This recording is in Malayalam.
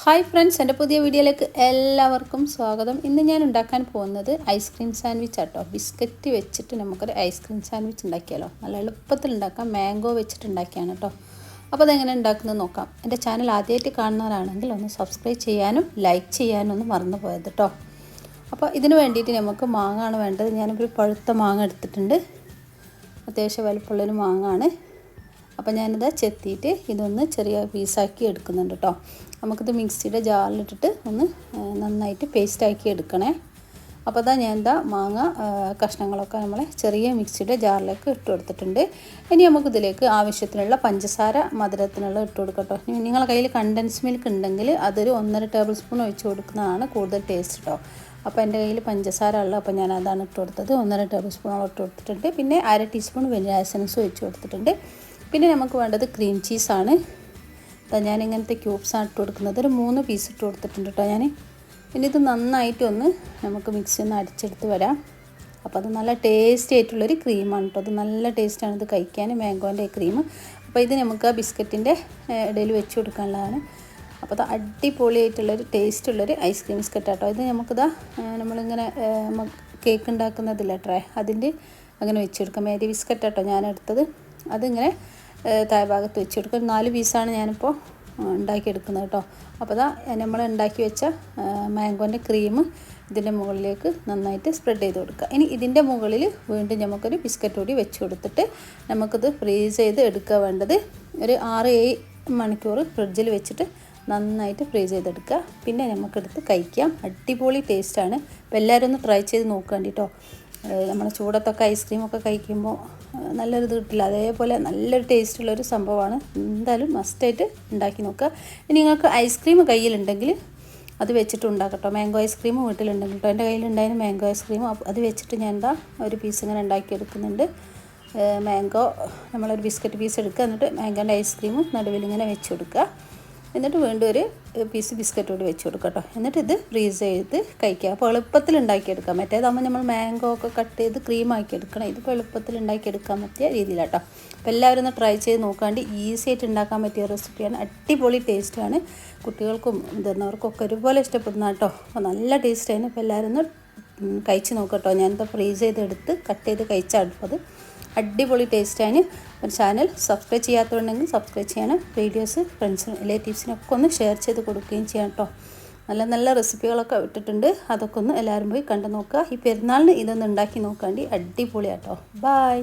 ഹായ് ഫ്രണ്ട്സ്, എൻ്റെ പുതിയ വീഡിയോയിലേക്ക് എല്ലാവർക്കും സ്വാഗതം. ഇന്ന് ഞാൻ ഉണ്ടാക്കാൻ പോകുന്നത് ഐസ്ക്രീം സാൻഡ്വിച്ച് ആട്ടോ. ബിസ്ക്കറ്റ് വെച്ചിട്ട് നമുക്കൊരു ഐസ്ക്രീം സാൻഡ്വിച്ച് ഉണ്ടാക്കിയാലോ. നല്ല എളുപ്പത്തിൽ ഉണ്ടാക്കാം. മാംഗോ വെച്ചിട്ട് ഉണ്ടാക്കിയാണ് കേട്ടോ. അപ്പോൾ അതെങ്ങനെ ഉണ്ടാക്കുന്നത് നോക്കാം. എൻ്റെ ചാനൽ ആദ്യമായിട്ട് കാണുന്നവരാണെങ്കിൽ ഒന്ന് സബ്സ്ക്രൈബ് ചെയ്യാനും ലൈക്ക് ചെയ്യാനും ഒന്ന് മറന്നു പോയത് കേട്ടോ. അപ്പോൾ ഇതിന് വേണ്ടിയിട്ട് നമുക്ക് മാങ്ങയാണ് വേണ്ടത്. ഞാനൊരു പഴുത്ത മാങ്ങ എടുത്തിട്ടുണ്ട്. അത്യാവശ്യം വലുപ്പമുള്ളൊരു മാങ്ങയാണ്. അപ്പോൾ ഞാനിത് ചെത്തിയിട്ട് ഇതൊന്ന് ചെറിയ പീസാക്കി എടുക്കുന്നുണ്ട് കേട്ടോ. നമുക്കിത് മിക്സിയുടെ ജാറിലിട്ടിട്ട് ഒന്ന് നന്നായിട്ട് പേസ്റ്റാക്കി എടുക്കണേ. അപ്പോൾ അതാ ഞാൻ മാങ്ങ കഷ്ണങ്ങളൊക്കെ നമ്മൾ ചെറിയ മിക്സിയുടെ ജാറിലേക്ക് ഇട്ട് കൊടുത്തിട്ടുണ്ട്. ഇനി നമുക്കിതിലേക്ക് ആവശ്യത്തിനുള്ള പഞ്ചസാര മധുരത്തിനുള്ള ഇട്ട് കൊടുക്കട്ടോ. നിങ്ങളുടെ കയ്യിൽ കണ്ടൻസ് മിൽക്ക് ഉണ്ടെങ്കിൽ അതൊരു 1.5 ടേബിൾ സ്പൂൺ ഒഴിച്ച് കൊടുക്കുന്നതാണ് കൂടുതൽ ടേസ്റ്റ് കേട്ടോ. അപ്പോൾ എൻ്റെ കയ്യിൽ പഞ്ചസാര ഉള്ളത്, അപ്പോൾ ഞാൻ അതാണ് ഇട്ട് കൊടുത്തത്. 1.5 ടേബിൾ സ്പൂണോളം ഇട്ട് കൊടുത്തിട്ടുണ്ട്. പിന്നെ 1/2 ടീസ്പൂൺ വെനില എസൻസ് ഒഴിച്ച് കൊടുത്തിട്ടുണ്ട്. പിന്നെ നമുക്ക് വേണ്ടത് ക്രീം ചീസാണ്. ഞാൻ ഇങ്ങനത്തെ ക്യൂബ്സാണ് ഇട്ട് കൊടുക്കുന്നത്. ഒരു 3 പീസ് ഇട്ട് കൊടുത്തിട്ടുണ്ട് കേട്ടോ ഞാൻ. പിന്നെ ഇത് നന്നായിട്ടൊന്ന് നമുക്ക് മിക്സി ഒന്ന് അടിച്ചെടുത്ത് വരാം. അപ്പോൾ അത് നല്ല ടേസ്റ്റി ആയിട്ടുള്ളൊരു ക്രീമാണ് കേട്ടോ. അത് നല്ല ടേസ്റ്റാണ് ഇത് കഴിക്കാൻ, മാംഗോൻ്റെ ക്രീം. അപ്പോൾ ഇത് നമുക്ക് ആ ബിസ്ക്കറ്റിൻ്റെ ഇടയിൽ വെച്ച് കൊടുക്കാനുള്ളതാണ്. അപ്പോൾ അത് അടിപൊളിയായിട്ടുള്ളൊരു ടേസ്റ്റുള്ളൊരു ഐസ്ക്രീം ബിസ്ക്കറ്റ് കേട്ടോ. ഇത് നമുക്കിതാ നമ്മളിങ്ങനെ കേക്ക് ഉണ്ടാക്കുന്നതില്ല ട്രേ, അതിൻ്റെ അങ്ങനെ വെച്ചെടുക്കാം. മേരി ബിസ്ക്കറ്റ് കേട്ടോ ഞാൻ എടുത്തത്. അതിങ്ങനെ താഴ്ഭാഗത്ത് വെച്ച് കൊടുക്കുക. 4 പീസാണ് ഞാനിപ്പോൾ ഉണ്ടാക്കിയെടുക്കുന്നത് കേട്ടോ. അപ്പോൾ അതാ നമ്മൾ ഉണ്ടാക്കി വെച്ച മാംഗോൻ്റെ ക്രീം ഇതിൻ്റെ മുകളിലേക്ക് നന്നായിട്ട് സ്പ്രെഡ് ചെയ്ത് കൊടുക്കുക. ഇനി ഇതിൻ്റെ മുകളിൽ വീണ്ടും നമുക്കൊരു ബിസ്ക്കറ്റ് കൂടി വെച്ച് കൊടുത്തിട്ട് നമുക്കിത് ഫ്രീസ് ചെയ്ത് എടുക്കുക വേണ്ടത്. ഒരു 6-7 മണിക്കൂർ ഫ്രിഡ്ജിൽ വെച്ചിട്ട് നന്നായിട്ട് ഫ്രീസ് ചെയ്തെടുക്കുക. പിന്നെ നമുക്കെടുത്ത് കഴിക്കാം. അടിപൊളി ടേസ്റ്റാണ്. അപ്പോൾ എല്ലാവരും ഒന്ന് ട്രൈ ചെയ്ത് നോക്കേണ്ടി കേട്ടോ. നമ്മൾ ചൂടത്തൊക്കെ ഐസ്ക്രീമൊക്കെ കഴിക്കുമ്പോൾ നല്ലൊരു ഇത് കിട്ടില്ല, അതേപോലെ നല്ലൊരു ടേസ്റ്റുള്ളൊരു സംഭവമാണ്. എന്തായാലും മസ്റ്റായിട്ട് ഉണ്ടാക്കി നോക്കുക. ഇനി നിങ്ങൾക്ക് ഐസ്ക്രീം കയ്യിലുണ്ടെങ്കിൽ അത് വെച്ചിട്ട് ഉണ്ടാക്കട്ടോ. മാംഗോ ഐസ്ക്രീം വീട്ടിലുണ്ടെങ്കിൽ കേട്ടോ. എൻ്റെ കയ്യിലുണ്ടായിരുന്നു മാംഗോ ഐസ്ക്രീം. അത് വെച്ചിട്ട് ഞാൻ ഒരു പീസ് ഇങ്ങനെ ഉണ്ടാക്കിയെടുക്കുന്നുണ്ട്. മാംഗോ നമ്മളൊരു ബിസ്ക്കറ്റ് പീസ് എടുക്കുക, എന്നിട്ട് മാംഗോൻ്റെ ഐസ്ക്രീം നടുവിലിങ്ങനെ വെച്ച് കൊടുക്കുക. എന്നിട്ട് വീണ്ടും ഒരു പീസ് ബിസ്ക്കറ്റ് കൂടി വെച്ച് കൊടുക്കുക കേട്ടോ. എന്നിട്ട് ഇത് ഫ്രീസ് ചെയ്ത് കഴിക്കുക. അപ്പോൾ എളുപ്പത്തിൽ ഉണ്ടാക്കിയെടുക്കാം. മറ്റേതാകുമ്പോൾ നമ്മൾ മാംഗോ ഒക്കെ കട്ട് ചെയ്ത് ക്രീമാക്കി എടുക്കണം. ഇതിപ്പോൾ എളുപ്പത്തിൽ ഉണ്ടാക്കിയെടുക്കാൻ പറ്റിയ രീതിയിലാട്ടോ. അപ്പോൾ എല്ലാവരും ഒന്ന് ട്രൈ ചെയ്ത് നോക്കാണ്ട് ഈസി ആയിട്ട് ഉണ്ടാക്കാൻ പറ്റിയ റെസിപ്പിയാണ്. അടിപൊളി ടേസ്റ്റാണ്. കുട്ടികൾക്കും മുതിർന്നവർക്കൊക്കെ ഒരുപോലെ ഇഷ്ടപ്പെടുന്ന കേട്ടോ. അപ്പോൾ നല്ല ടേസ്റ്റാണ്. അപ്പോൾ എല്ലാവരും ഒന്ന് കഴിച്ച് നോക്കട്ടോ. ഞാനിത് ഫ്രീസ് ചെയ്തെടുത്ത് കട്ട് ചെയ്ത് കഴിച്ചാണ് അത്. അടിപൊളി ടേസ്റ്റാണ്. ചാനൽ സബ്സ്ക്രൈബ് ചെയ്യാത്തതുണ്ടെങ്കിൽ സബ്സ്ക്രൈബ് ചെയ്യണം. വീഡിയോസ് ഫ്രണ്ട്സിനും റിലേറ്റീവ്സിനൊക്കെ ഒന്ന് ഷെയർ ചെയ്ത് കൊടുക്കുകയും ചെയ്യാം കേട്ടോ. നല്ല നല്ല റെസിപ്പികളൊക്കെ ഇട്ടിട്ടുണ്ട്. അതൊക്കെ ഒന്ന് എല്ലാവരും പോയി കണ്ടു നോക്കുക. ഈ പെരുന്നാളിന് ഇതൊന്ന് ഉണ്ടാക്കി നോക്കാണ്ടി അടിപൊളിയാട്ടോ. ബായ്.